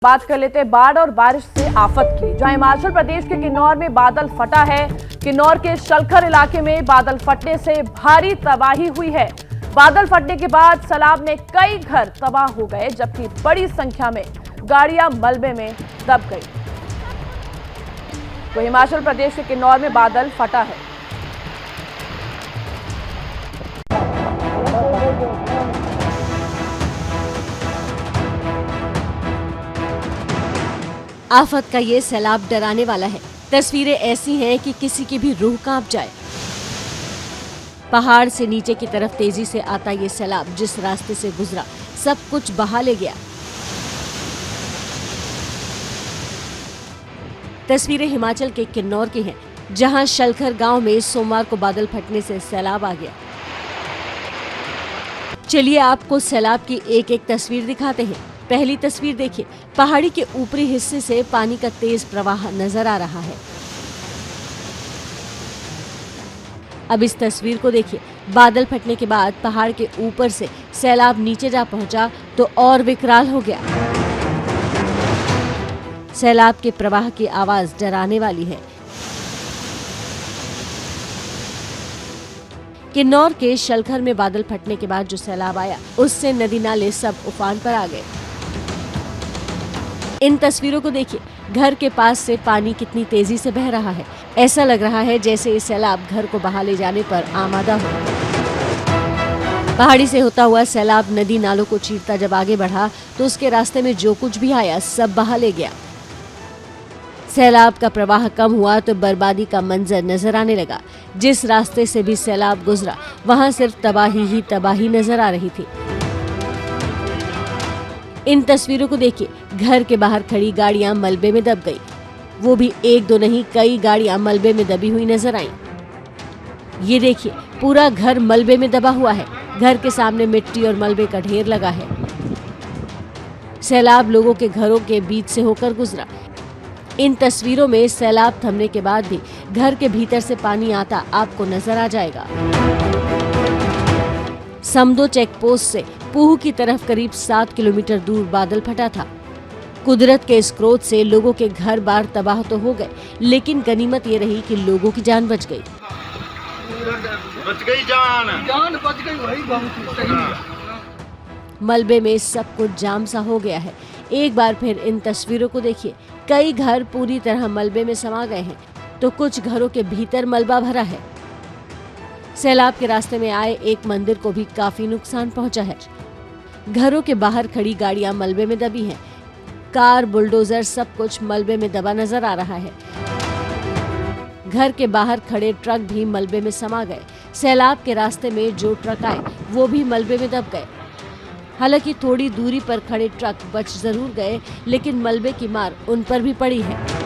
बात कर लेते हैं बाढ़ और बारिश से आफत की, जहां हिमाचल प्रदेश के किन्नौर में बादल फटा है। किन्नौर के शलखर इलाके में बादल फटने से भारी तबाही हुई है। बादल फटने के बाद सैलाब में कई घर तबाह हो गए, जबकि बड़ी संख्या में गाड़ियां मलबे में दब गई। तो हिमाचल प्रदेश के किन्नौर में बादल फटा है। आफत का ये सैलाब डराने वाला है। तस्वीरें ऐसी हैं कि किसी की भी रूह कांप जाए। पहाड़ से नीचे की तरफ तेजी से आता ये सैलाब जिस रास्ते से गुजरा सब कुछ बहा ले गया। तस्वीरें हिमाचल के किन्नौर की हैं, जहां शलखर गांव में सोमवार को बादल फटने से सैलाब आ गया। चलिए आपको सैलाब की एक एक तस्वीर दिखाते हैं। पहली तस्वीर देखिए, पहाड़ी के ऊपरी हिस्से से पानी का तेज प्रवाह नजर आ रहा है। अब इस तस्वीर को देखिए, बादल फटने के बाद पहाड़ के ऊपर से सैलाब नीचे जा पहुंचा तो और विकराल हो गया। सैलाब के प्रवाह की आवाज डराने वाली है। किन्नौर के शलखर में बादल फटने के बाद जो सैलाब आया, उससे नदी नाले सब उफान पर आ गए। इन तस्वीरों को देखिए, घर के पास से पानी कितनी तेजी से बह रहा है। ऐसा लग रहा है जैसे ये सैलाब घर को बहा ले जाने पर आमादा हो। पहाड़ी से होता हुआ सैलाब नदी नालों को चीरता जब आगे बढ़ा तो उसके रास्ते में जो कुछ भी आया सब बहा ले गया। सैलाब का प्रवाह कम हुआ तो बर्बादी का मंजर नजर आने लगा। जिस रास्ते से भी सैलाब गुजरा वहां सिर्फ तबाही ही तबाही नजर आ रही थी। इन तस्वीरों को देखिए, घर के बाहर खड़ी गाड़ियां मलबे में दब गई। वो भी एक दो नहीं, कई गाड़ियां मलबे में दबी हुई नजर आईं। ये देखिए, पूरा घर मलबे में दबा हुआ है। घर के सामने मिट्टी और मलबे का ढेर लगा है। सैलाब लोगों के घरों के बीच से होकर गुजरा। इन तस्वीरों में सैलाब थमने के बाद भी घर के भीतर से पानी आता आपको नजर आ जाएगा। समदो चेक पोस्ट से पूह की तरफ करीब 7 किलोमीटर दूर बादल फटा था। कुदरत के इस क्रोध से लोगों के घर बार तबाह तो हो गए, लेकिन गनीमत ये रही कि लोगों की जान बच गई। जान बच गई, वही बहुत सही। मलबे में सब कुछ जाम सा हो गया है। एक बार फिर इन तस्वीरों को देखिए, कई घर पूरी तरह मलबे में समा गए हैं तो कुछ घरों के भीतर मलबा भरा है। सैलाब के रास्ते में आए एक मंदिर को भी काफी नुकसान पहुंचा है। घरों के बाहर खड़ी गाड़ियां मलबे में दबी हैं। कार, बुलडोजर सब कुछ मलबे में दबा नजर आ रहा है। घर के बाहर खड़े ट्रक भी मलबे में समा गए। सैलाब के रास्ते में जो ट्रक आए वो भी मलबे में दब गए। हालांकि थोड़ी दूरी पर खड़े ट्रक बच जरूर गए, लेकिन मलबे की मार उन पर भी पड़ी है।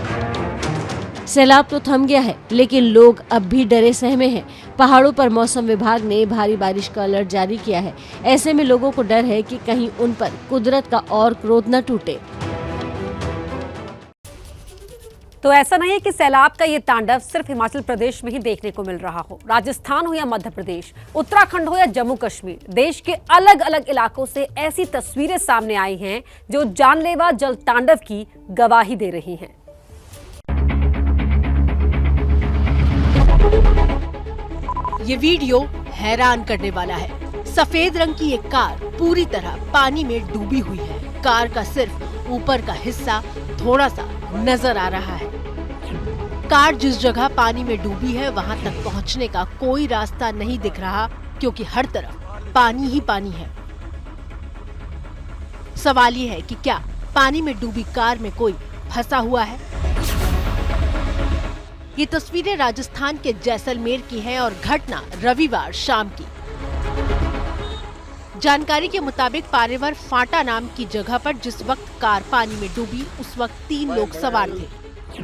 सैलाब तो थम गया है, लेकिन लोग अब भी डरे सहमे हैं। पहाड़ों पर मौसम विभाग ने भारी बारिश का अलर्ट जारी किया है। ऐसे में लोगों को डर है कि कहीं उन पर कुदरत का और क्रोध न टूटे। तो ऐसा नहीं है कि सैलाब का ये तांडव सिर्फ हिमाचल प्रदेश में ही देखने को मिल रहा हो। राजस्थान हो या मध्य प्रदेश, उत्तराखंड हो या जम्मू कश्मीर, देश के अलग अलग इलाकों से ऐसी तस्वीरें सामने आई हैं जो जानलेवा जल तांडव की गवाही दे रही हैं। ये वीडियो हैरान करने वाला है। सफेद रंग की एक कार पूरी तरह पानी में डूबी हुई है। कार का सिर्फ ऊपर का हिस्सा थोड़ा सा नजर आ रहा है। कार जिस जगह पानी में डूबी है वहां तक पहुंचने का कोई रास्ता नहीं दिख रहा, क्योंकि हर तरफ पानी ही पानी है। सवाल ये है कि क्या पानी में डूबी कार में कोई फंसा हुआ है? ये तस्वीरें राजस्थान के जैसलमेर की हैं और घटना रविवार शाम की। जानकारी के मुताबिक पारेवर फाटा नाम की जगह पर जिस वक्त कार पानी में डूबी उस वक्त 3 लोग सवार थे।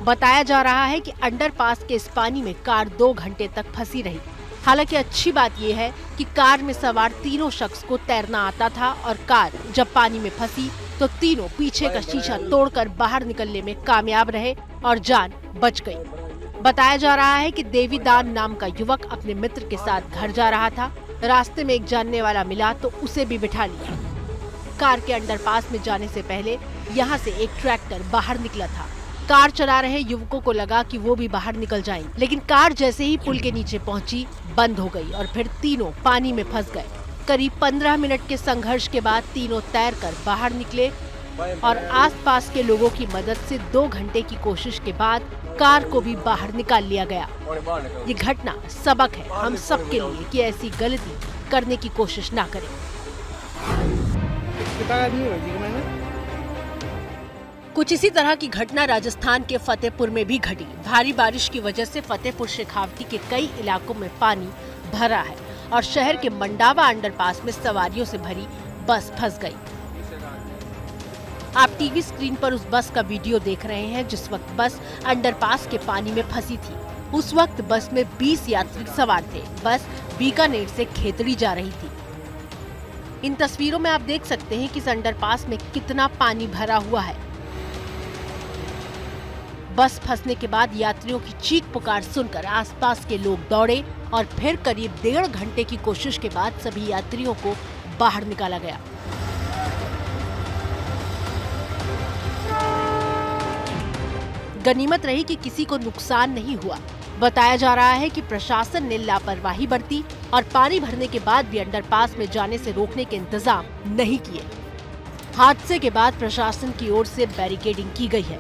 बताया जा रहा है कि अंडरपास के इस पानी में कार 2 घंटे तक फंसी रही। हालांकि अच्छी बात यह है कि कार में सवार तीनों शख्स को तैरना आता था और कार जब पानी में फंसी तो तीनों पीछे का शीशा तोड़कर बाहर निकलने में कामयाब रहे और जान बच गई। बताया जा रहा है कि देवीदान नाम का युवक अपने मित्र के साथ घर जा रहा था। रास्ते में एक जानने वाला मिला तो उसे भी बिठा लिया। कार के अंडरपास में जाने से पहले यहाँ से एक ट्रैक्टर बाहर निकला था। कार चला रहे युवकों को लगा कि वो भी बाहर निकल जाएंगे, लेकिन कार जैसे ही पुल के नीचे पहुंची बंद हो गई और फिर तीनों पानी में फंस गए। करीब 15 मिनट के संघर्ष के बाद तीनों तैरकर बाहर निकले और आसपास के लोगों की मदद से 2 घंटे की कोशिश के बाद कार को भी बाहर निकाल लिया गया। ये घटना सबक है हम सबके लिए कि ऐसी गलती करने की कोशिश ना करें। कुछ इसी तरह की घटना राजस्थान के फतेहपुर में भी घटी। भारी बारिश की वजह से फतेहपुर शेखावती के कई इलाकों में पानी भरा है और शहर के मंडावा अंडरपास में सवारियों से भरी बस फंस गई। आप टीवी स्क्रीन पर उस बस का वीडियो देख रहे हैं जिस वक्त बस अंडरपास के पानी में फंसी थी। उस वक्त बस में 20 यात्री सवार थे। बस बीकानेर से खेतड़ी जा रही थी। इन तस्वीरों में आप देख सकते हैं कि इस अंडरपास में कितना पानी भरा हुआ है। बस फंसने के बाद यात्रियों की चीख पुकार सुनकर आसपास के लोग दौड़े और फिर करीब 1.5 घंटे की कोशिश के बाद सभी यात्रियों को बाहर निकाला गया। गनीमत रही कि किसी को नुकसान नहीं हुआ। बताया जा रहा है कि प्रशासन ने लापरवाही बरती और पानी भरने के बाद भी अंडरपास में जाने से रोकने के इंतजाम नहीं किए। हादसे के बाद प्रशासन की ओर से बैरिकेडिंग की गई है।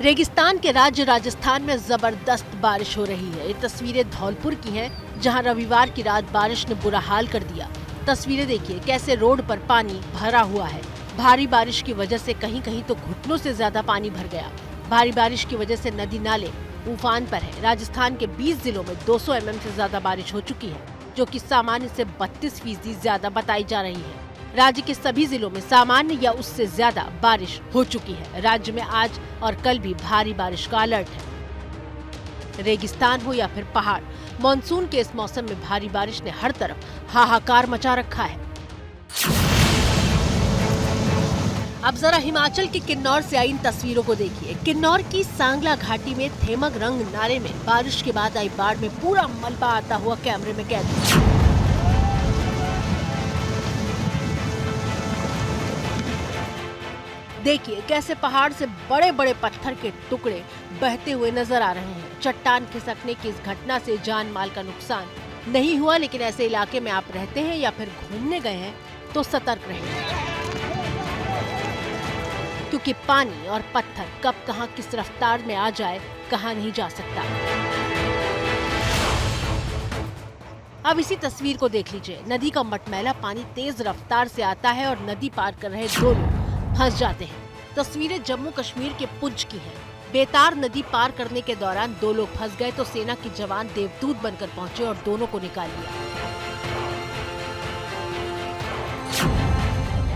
रेगिस्तान के राज्य राजस्थान में जबरदस्त बारिश हो रही है। ये तस्वीरें धौलपुर की हैं, जहां रविवार की रात बारिश ने बुरा हाल कर दिया। तस्वीरें देखिए कैसे रोड पर पानी भरा हुआ है। भारी बारिश की वजह से कहीं कहीं तो घुटनों से ज्यादा पानी भर गया। भारी बारिश की वजह से नदी नाले उफान पर है। राजस्थान के 20 जिलों में 200 mm से ज्यादा बारिश हो चुकी है, जो कि सामान्य से 32% ज्यादा बताई जा रही है। राज्य के सभी जिलों में सामान्य या उससे ज्यादा बारिश हो चुकी है। राज्य में आज और कल भी भारी बारिश का अलर्ट है। रेगिस्तान हो या फिर पहाड़, मॉनसून के इस मौसम में भारी बारिश ने हर तरफ हाहाकार मचा रखा है। अब जरा हिमाचल के किन्नौर से आई इन तस्वीरों को देखिए। किन्नौर की सांगला घाटी में थेमग रंग नाले में बारिश के बाद आई बाढ़ में पूरा मलबा आता हुआ कैमरे में कैद। देखिए कैसे पहाड़ से बड़े बड़े पत्थर के टुकड़े बहते हुए नजर आ रहे हैं। चट्टान खिसकने की इस घटना से जान माल का नुकसान नहीं हुआ, लेकिन ऐसे इलाके में आप रहते हैं या फिर घूमने गए हैं तो सतर्क रहें, क्योंकि पानी और पत्थर कब कहां किस रफ्तार में आ जाए कहां नहीं जा सकता। अब इसी तस्वीर को देख लीजिए। नदी का मटमैला पानी तेज रफ्तार से आता है और नदी पार कर रहे 2 लोग फंस जाते हैं। तस्वीरें जम्मू कश्मीर के पुंछ की हैं। बेतार नदी पार करने के दौरान 2 लोग फंस गए तो सेना के जवान देवदूत बनकर पहुंचे और दोनों को निकाल लिया।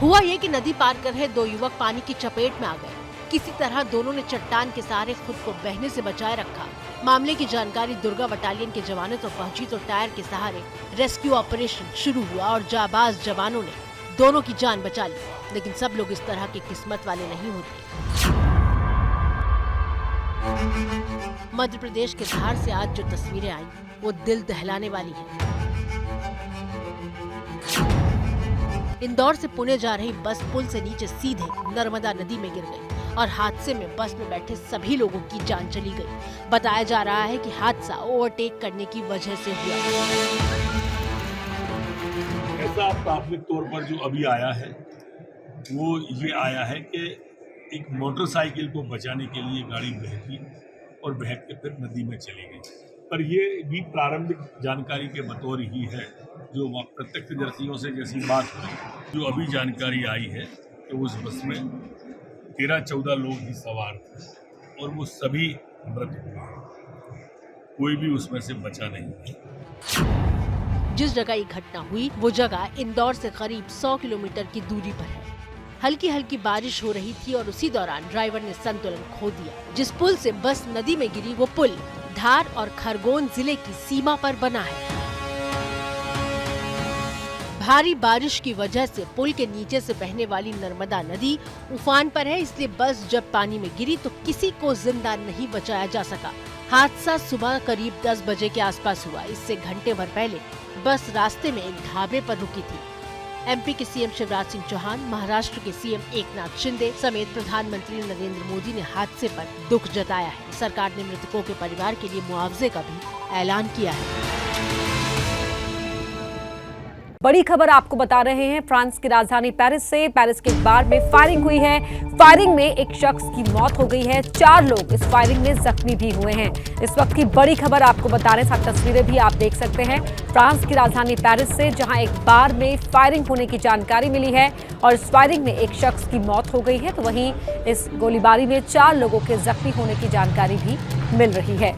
हुआ ये कि नदी पार कर रहे 2 युवक पानी की चपेट में आ गए। किसी तरह दोनों ने चट्टान के सहारे खुद को बहने से बचाए रखा। मामले की जानकारी दुर्गा बटालियन के जवानों तक पहुंची तो टायर के सहारे रेस्क्यू ऑपरेशन शुरू हुआ और जाबाज जवानों ने दोनों की जान बचा ली। लेकिन सब लोग इस तरह की किस्मत वाले नहीं होते। मध्य प्रदेश के धार से आज जो तस्वीरें आई वो दिल दहलाने वाली हैं। इंदौर से पुणे जा रही बस पुल से नीचे सीधे नर्मदा नदी में गिर गई और हादसे में बस में बैठे सभी लोगों की जान चली गई। बताया जा रहा है कि हादसा ओवरटेक करने की वजह से हुआ। ऐसा प्राथमिक तौर पर जो अभी आया है वो ये आया है कि एक मोटरसाइकिल को बचाने के लिए गाड़ी बहती और बह के फिर नदी में चली गई। पर ये भी प्रारंभिक जानकारी के बतौर ही है, जो प्रत्यक्षदर्शियों से जैसी बात हुई। जो अभी जानकारी आई है कि उस बस में 13-14 लोग ही सवार थे और वो सभी मृत हुए, कोई भी उसमें से बचा नहीं है। जिस जगह ये घटना हुई वो जगह इंदौर से करीब 100 किलोमीटर की दूरी पर है। हल्की हल्की बारिश हो रही थी और उसी दौरान ड्राइवर ने संतुलन खो दिया। जिस पुल से बस नदी में गिरी वो पुल धार और खरगोन जिले की सीमा पर बना है। भारी बारिश की वजह से पुल के नीचे से बहने वाली नर्मदा नदी उफान पर है, इसलिए बस जब पानी में गिरी तो किसी को जिंदा नहीं बचाया जा सका। हादसा सुबह करीब 10 बजे के आसपास हुआ। इससे घंटे भर पहले बस रास्ते में एक ढाबे पर रुकी थी। एमपी के सीएम शिवराज सिंह चौहान, महाराष्ट्र के सीएम एकनाथ शिंदे समेत प्रधानमंत्री नरेंद्र मोदी ने हादसे पर दुख जताया है। सरकार ने मृतकों के परिवार के लिए मुआवजे का भी ऐलान किया है। बड़ी खबर आपको बता रहे हैं फ्रांस की राजधानी पेरिस से। पेरिस के एक बार में फायरिंग हुई है। फायरिंग में एक शख्स की मौत हो गई है, 4 लोग इस फायरिंग में जख्मी भी हुए हैं। इस वक्त की बड़ी खबर आपको बता रहे हैं, साथ तस्वीरें भी आप देख सकते हैं फ्रांस की राजधानी पेरिस से, जहां एक बार में फायरिंग होने की जानकारी मिली है और इस फायरिंग में एक शख्स की मौत हो गई है, तो वहीं इस गोलीबारी में 4 लोगों के जख्मी होने की जानकारी भी मिल रही है।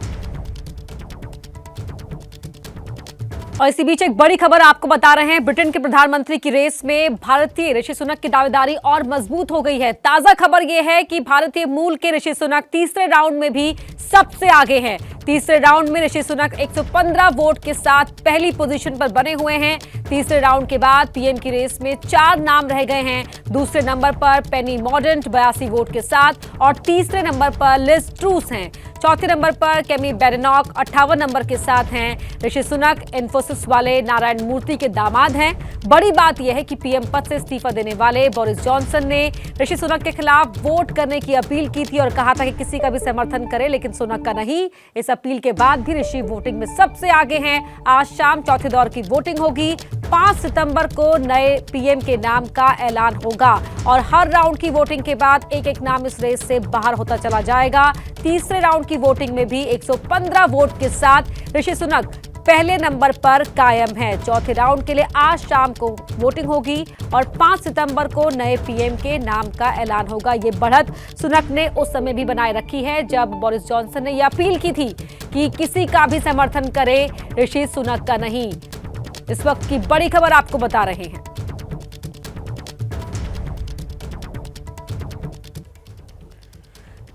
और इसी बीच एक बड़ी खबर आपको बता रहे हैं, ब्रिटेन के प्रधानमंत्री की रेस में भारतीय ऋषि सुनक की दावेदारी और मजबूत हो गई है। ताजा खबर यह है कि भारतीय मूल के ऋषि सुनक तीसरे राउंड में भी सबसे आगे हैं। तीसरे राउंड में ऋषि सुनक 115 वोट के साथ पहली पोजीशन पर बने हुए हैं। तीसरे राउंड के बाद पीएम की रेस में 4 नाम रह गए हैं। दूसरे नंबर पर पेनी मॉर्डेंट 82 वोट के साथ और तीसरे नंबर पर लिज ट्रूस हैं। चौथे नंबर पर केमी बेरेनॉक 58 नंबर के साथ हैं। ऋषि सुनक इन्फोसिस वाले नारायण मूर्ति के दामाद हैं। बड़ी बात यह है कि पीएम पद से इस्तीफा देने वाले बोरिस जॉनसन ने ऋषि सुनक के खिलाफ वोट करने की अपील की थी और कहा था कि किसी का भी समर्थन करे लेकिन सुनक का नहीं। इस अपील के बाद भी ऋषि वोटिंग में सबसे आगे हैं। आज शाम चौथे दौर की वोटिंग होगी। 5 सितंबर को नए पीएम के नाम का ऐलान होगा और हर राउंड की वोटिंग के बाद एक नाम इस रेस से बाहर होता चला जाएगा। तीसरे राउंड की वोटिंग में भी 115 वोट के साथ ऋषि सुनक पहले नंबर पर कायम है। चौथे राउंड के लिए आज शाम को वोटिंग होगी और 5 सितंबर को नए पीएम के नाम का ऐलान होगा। ये बढ़त सुनक ने उस समय भी बनाए रखी है जब बोरिस जॉनसन ने यह अपील की थी कि किसी का भी समर्थन करे, ऋषि सुनक का नहीं। इस वक्त की बड़ी खबर आपको बता रहे हैं।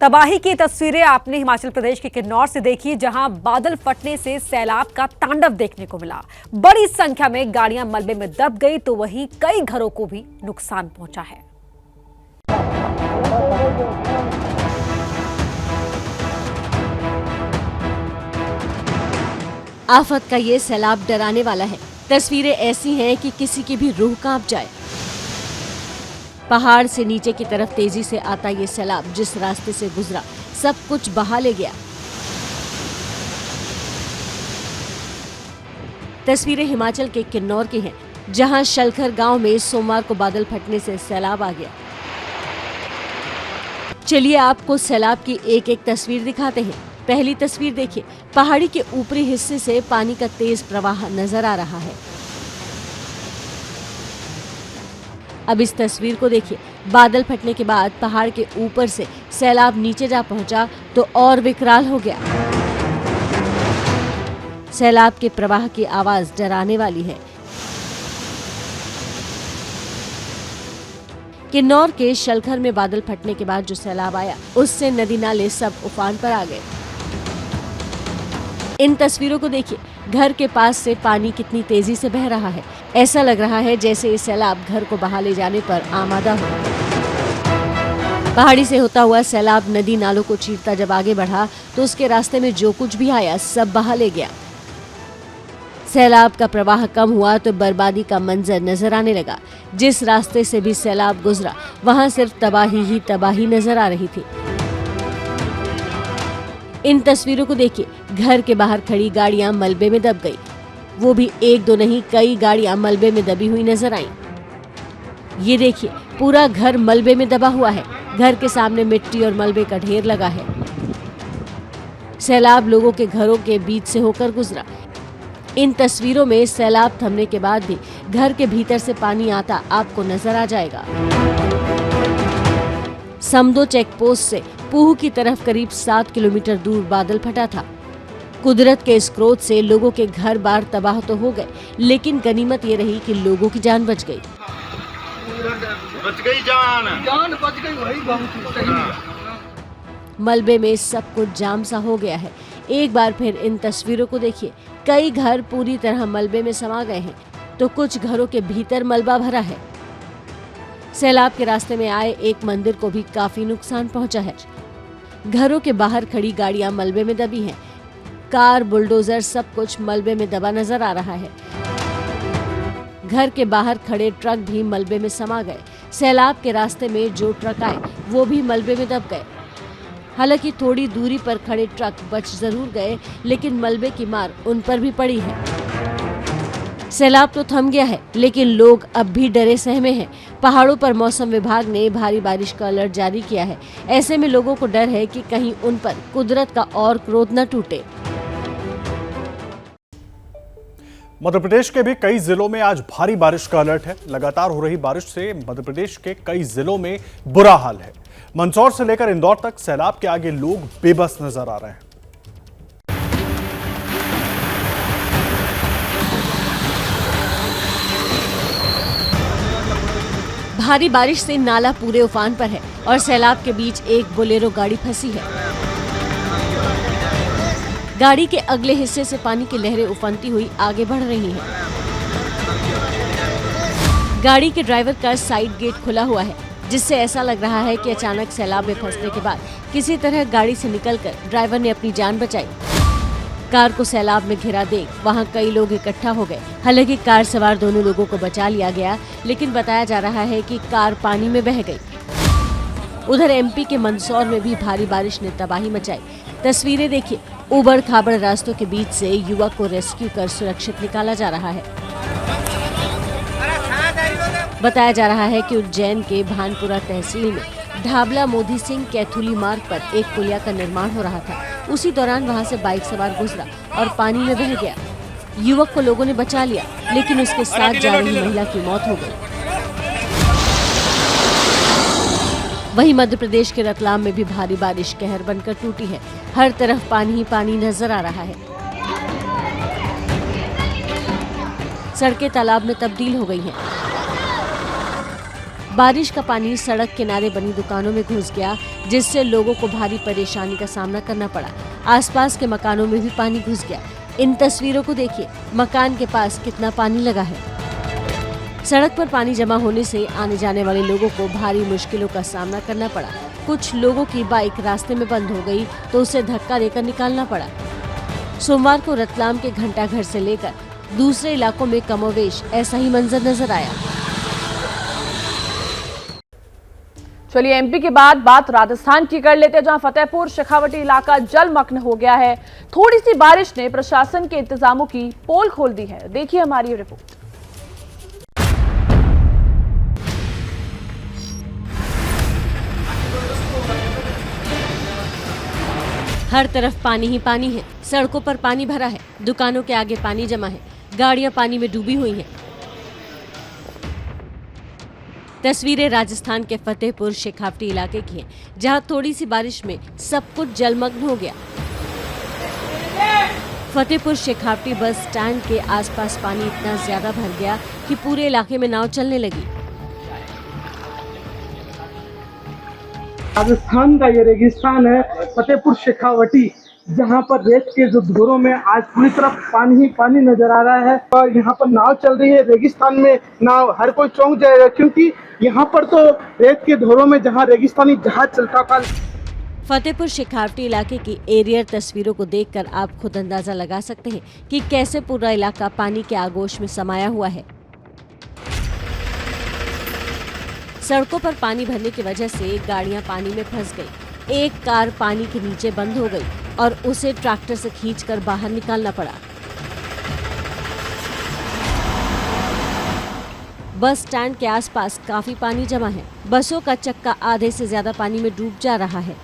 तबाही की तस्वीरें आपने हिमाचल प्रदेश के किन्नौर से देखी, जहां बादल फटने से सैलाब का तांडव देखने को मिला। बड़ी संख्या में गाड़ियां मलबे में दब गई तो वहीं कई घरों को भी नुकसान पहुंचा है। आफत का ये सैलाब डराने वाला है। तस्वीरें ऐसी हैं कि किसी की भी रूह कांप जाए। पहाड़ से नीचे की तरफ तेजी से आता ये सैलाब जिस रास्ते से गुजरा सब कुछ बहा ले गया। तस्वीरें हिमाचल के किन्नौर की हैं, जहां शलखर गांव में सोमवार को बादल फटने से सैलाब आ गया। चलिए आपको सैलाब की एक एक तस्वीर दिखाते हैं। पहली तस्वीर देखिए, पहाड़ी के ऊपरी हिस्से से पानी का तेज प्रवाह नजर आ रहा है। अब इस तस्वीर को देखिए, बादल फटने के बाद पहाड़ के ऊपर से सैलाब नीचे जा पहुंचा तो और विकराल हो गया। सैलाब के प्रवाह की आवाज डराने वाली है। किन्नौर के शलखर में बादल फटने के बाद जो सैलाब आया उससे नदी नाले सब उफान पर आ गए। इन तस्वीरों को देखिए, घर के पास से पानी कितनी तेजी से बह रहा है। ऐसा लग रहा है जैसे ये सैलाब घर को बहा ले जाने पर आमादा हो। पहाड़ी से होता हुआ सैलाब नदी नालों को चीरता जब आगे बढ़ा तो उसके रास्ते में जो कुछ भी आया सब बहा ले गया। सैलाब का प्रवाह कम हुआ तो बर्बादी का मंजर नजर आने लगा। जिस रास्ते से भी सैलाब गुजरा वहां सिर्फ तबाही ही तबाही नजर आ रही थी। इन तस्वीरों को देखिए, घर के बाहर खड़ी गाड़ियां मलबे में दब गई। वो भी एक दो नहीं, कई गाड़ियां मलबे में दबी हुई नजर आईं। ये देखिए, पूरा घर मलबे में दबा हुआ है। घर के सामने मिट्टी और मलबे का ढेर लगा है। सैलाब लोगों के घरों के बीच से होकर गुजरा। इन तस्वीरों में सैलाब थमने के बाद भी घर के भीतर से पानी आता आपको नजर आ जाएगा। समदो चेक पोस्ट से पूह की तरफ करीब 7 किलोमीटर दूर बादल फटा था। कुदरत के इस क्रोध से लोगों के घर बार तबाह तो हो गए, लेकिन गनीमत ये रही कि लोगों की जान बच गई। जान बच गई, वही बहुत सही है। मलबे में सब कुछ जाम सा हो गया है। एक बार फिर इन तस्वीरों को देखिए, कई घर पूरी तरह मलबे में समा गए हैं। तो कुछ घरों के भीतर मलबा भरा है। सैलाब के रास्ते में आए एक मंदिर को भी काफी नुकसान पहुंचा है। घरों के बाहर खड़ी गाड़ियां मलबे में दबी हैं। कार, बुलडोजर सब कुछ मलबे में दबा नजर आ रहा है। घर के बाहर खड़े ट्रक भी मलबे में समा गए। सैलाब के रास्ते में जो ट्रक आए वो भी मलबे में दब गए। हालांकि थोड़ी दूरी पर खड़े ट्रक बच जरूर गए, लेकिन मलबे की मार उन पर भी पड़ी है। सैलाब तो थम गया है, लेकिन लोग अब भी डरे सहमे हैं। पहाड़ों पर मौसम विभाग ने भारी बारिश का अलर्ट जारी किया है। ऐसे में लोगों को डर है कि कहीं उन पर कुदरत का और क्रोध न टूटे। मध्य प्रदेश के भी कई जिलों में आज भारी बारिश का अलर्ट है। लगातार हो रही बारिश से मध्य प्रदेश के कई जिलों में बुरा हाल है। मंदसौर से लेकर इंदौर तक सैलाब के आगे लोग बेबस नजर आ रहे हैं। भारी बारिश से नाला पूरे उफान पर है और सैलाब के बीच एक बोलेरो गाड़ी फंसी है। गाड़ी के अगले हिस्से से पानी की लहरें उफनती हुई आगे बढ़ रही हैं। गाड़ी के ड्राइवर का साइड गेट खुला हुआ है, जिससे ऐसा लग रहा है कि अचानक सैलाब में फंसने के बाद किसी तरह गाड़ी से निकलकर ड्राइवर ने अपनी जान बचाई। कार को सैलाब में घिरा देख वहां कई लोग इकट्ठा हो गए। हालांकि कार सवार दोनों लोगों को बचा लिया गया, लेकिन बताया जा रहा है कि कार पानी में बह गई। उधर एमपी के मंदसौर में भी भारी बारिश ने तबाही मचाई। तस्वीरें देखिए, उबड़ खाबड़ रास्तों के बीच से युवक को रेस्क्यू कर सुरक्षित निकाला जा रहा है। बताया जा रहा है कि उज्जैन के भानपुरा तहसील में ढाबला मोदी सिंह कैथुली मार्ग पर एक पुलिया का निर्माण हो रहा था। उसी दौरान वहां से बाइक सवार गुजरा और पानी में बह गया। युवक को लोगों ने बचा लिया, लेकिन उसके साथ जा रही महिला की मौत हो गई। वहीं मध्य प्रदेश के रतलाम में भी भारी बारिश कहर बनकर टूटी है। हर तरफ पानी ही पानी नजर आ रहा है। सड़कें तालाब में तब्दील हो गई हैं। बारिश का पानी सड़क किनारे बनी दुकानों में घुस गया, जिससे लोगों को भारी परेशानी का सामना करना पड़ा। आसपास के मकानों में भी पानी घुस गया। इन तस्वीरों को देखिए, मकान के पास कितना पानी लगा है। सड़क पर पानी जमा होने से आने जाने वाले लोगों को भारी मुश्किलों का सामना करना पड़ा। कुछ लोगों की बाइक रास्ते में बंद हो गई तो उसे धक्का देकर निकालना पड़ा। सोमवार को रतलाम के घंटाघर से लेकर दूसरे इलाकों में कमोवेश ऐसा ही मंजर नजर आया। चलिए एमपी के बाद बात राजस्थान की कर लेते हैं, जहां फतेहपुर शेखावटी इलाका जलमग्न हो गया है। थोड़ी सी बारिश ने प्रशासन के इंतजामों की पोल खोल दी है। देखिए हमारी ये रिपोर्ट। हर तरफ पानी ही पानी है। सड़कों पर पानी भरा है। दुकानों के आगे पानी जमा है। गाड़ियां पानी में डूबी हुई हैं। तस्वीरें राजस्थान के फतेहपुर शेखावटी इलाके की हैं, जहां थोड़ी सी बारिश में सब कुछ जलमग्न हो गया। फतेहपुर शेखावटी बस स्टैंड के आसपास पानी इतना ज्यादा भर गया कि पूरे इलाके में नाव चलने लगी। राजस्थान का ये रेगिस्तान है फतेहपुर शेखावटी, जहाँ पर रेत के जो धोरों में आज पूरी तरफ पानी ही पानी नजर आ रहा है और यहाँ पर नाव चल रही है। रेगिस्तान में नाव हर कोई चौंक जाएगा, क्योंकि यहाँ पर तो रेत के धोरों में जहाँ रेगिस्तानी जहाज चलता था। फतेहपुर शेखावटी इलाके की एरियर तस्वीरों को देखकर आप खुद अंदाजा लगा सकते हैं कि कैसे पूरा इलाका पानी के आगोश में समाया हुआ है। सड़कों पर पानी भरने की वजह से गाड़ियां पानी में फंस गई। एक कार पानी के नीचे बंद हो गई और उसे ट्रैक्टर से खींचकर बाहर निकालना पड़ा। बस स्टैंड के आसपास काफी पानी जमा है। बसों का चक्का आधे से ज्यादा पानी में डूब जा रहा है।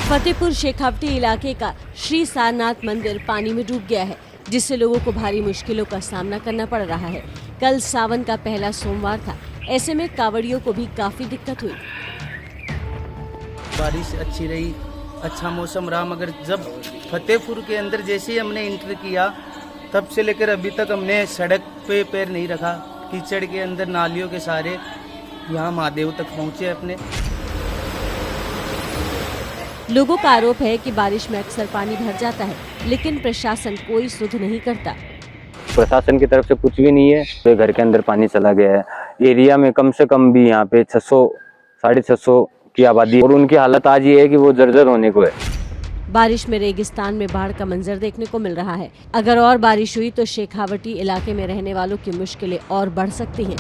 फतेहपुर शेखावटी इलाके का श्री सारनाथ मंदिर पानी में डूब गया है, जिससे लोगों को भारी मुश्किलों का सामना करना पड़ रहा है। कल सावन का पहला सोमवार था, ऐसे में कांवड़ियों को भी काफी दिक्कत हुई। बारिश अच्छी रही, अच्छा मौसम रहा, मगर जब फतेहपुर के अंदर जैसे ही हमने एंटर किया तब से लेकर अभी तक हमने सड़क पे पैर नहीं रखा। कीचड़ के अंदर नालियों के सहारे यहाँ महादेव तक पहुँचे अपने। लोगों का आरोप है कि बारिश में अक्सर पानी भर जाता है, लेकिन प्रशासन कोई सुध नहीं करता। प्रशासन की तरफ से कुछ भी नहीं है। तो घर के अंदर पानी चला गया है। एरिया में कम से कम भी यहाँ पे 600 650 की आबादी, और उनकी हालत आज ये है कि वो जर्जर होने को है। बारिश में रेगिस्तान में बाढ़ का मंजर देखने को मिल रहा है। अगर और बारिश हुई तो शेखावटी इलाके में रहने वालों की मुश्किलें और बढ़ सकती हैं।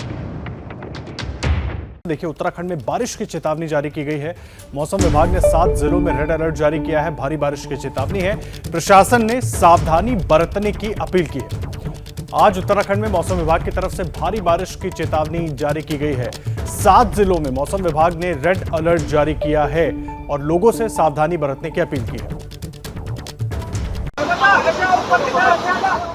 देखिए, उत्तराखंड में बारिश की चेतावनी जारी की गई है। मौसम विभाग ने 7 जिलों में रेड अलर्ट जारी किया है। भारी बारिश की चेतावनी है। प्रशासन ने सावधानी बरतने की अपील की है। आज उत्तराखंड में मौसम विभाग की तरफ से भारी बारिश की चेतावनी जारी की गई है। 7 जिलों में मौसम विभाग ने रेड अलर्ट जारी किया है और लोगों से सावधानी बरतने की अपील की है।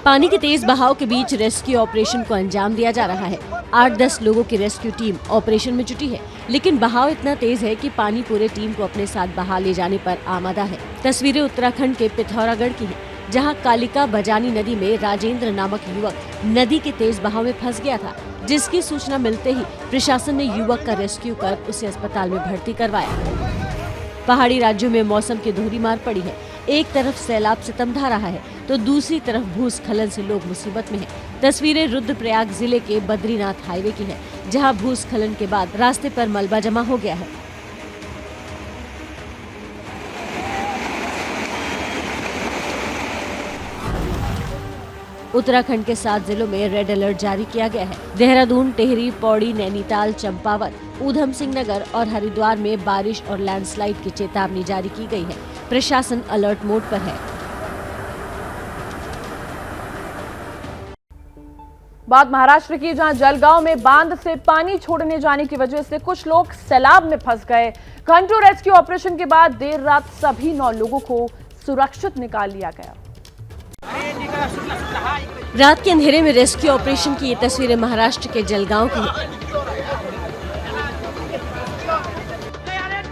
पानी के तेज बहाव के बीच रेस्क्यू ऑपरेशन को अंजाम दिया जा रहा है। 8-10 लोगों की रेस्क्यू टीम ऑपरेशन में जुटी है, लेकिन बहाव इतना तेज है कि पानी पूरे टीम को अपने साथ बहा ले जाने पर आमादा है। तस्वीरें उत्तराखंड के पिथौरागढ़ की हैं, जहां कालिका बजानी नदी में राजेंद्र नामक युवक नदी के तेज बहाव में फंस गया था, जिसकी सूचना मिलते ही प्रशासन ने युवक का रेस्क्यू कर उसे अस्पताल में भर्ती करवाया। पहाड़ी राज्यों में मौसम की दोहरी मार पड़ी है। एक तरफ सैलाब सितम ढा रहा है तो दूसरी तरफ भूस्खलन से लोग मुसीबत में हैं। तस्वीरें रुद्रप्रयाग जिले के बद्रीनाथ हाईवे की है, जहां भूस्खलन के बाद रास्ते पर मलबा जमा हो गया है। उत्तराखंड के 7 जिलों में रेड अलर्ट जारी किया गया है। देहरादून, टिहरी, पौड़ी, नैनीताल, चंपावत, ऊधम सिंह नगर और हरिद्वार में बारिश और लैंडस्लाइड की चेतावनी जारी की गई है। प्रशासन अलर्ट मोड पर है। बात महाराष्ट्र की, जहां जलगांव में बांध से पानी छोड़ने जाने की वजह से कुछ लोग सैलाब में फंस गए। घंटों रेस्क्यू ऑपरेशन के बाद देर रात सभी 9 लोगों को सुरक्षित निकाल लिया गया। रात के अंधेरे में रेस्क्यू ऑपरेशन की ये तस्वीरें महाराष्ट्र के जलगांव की हैं,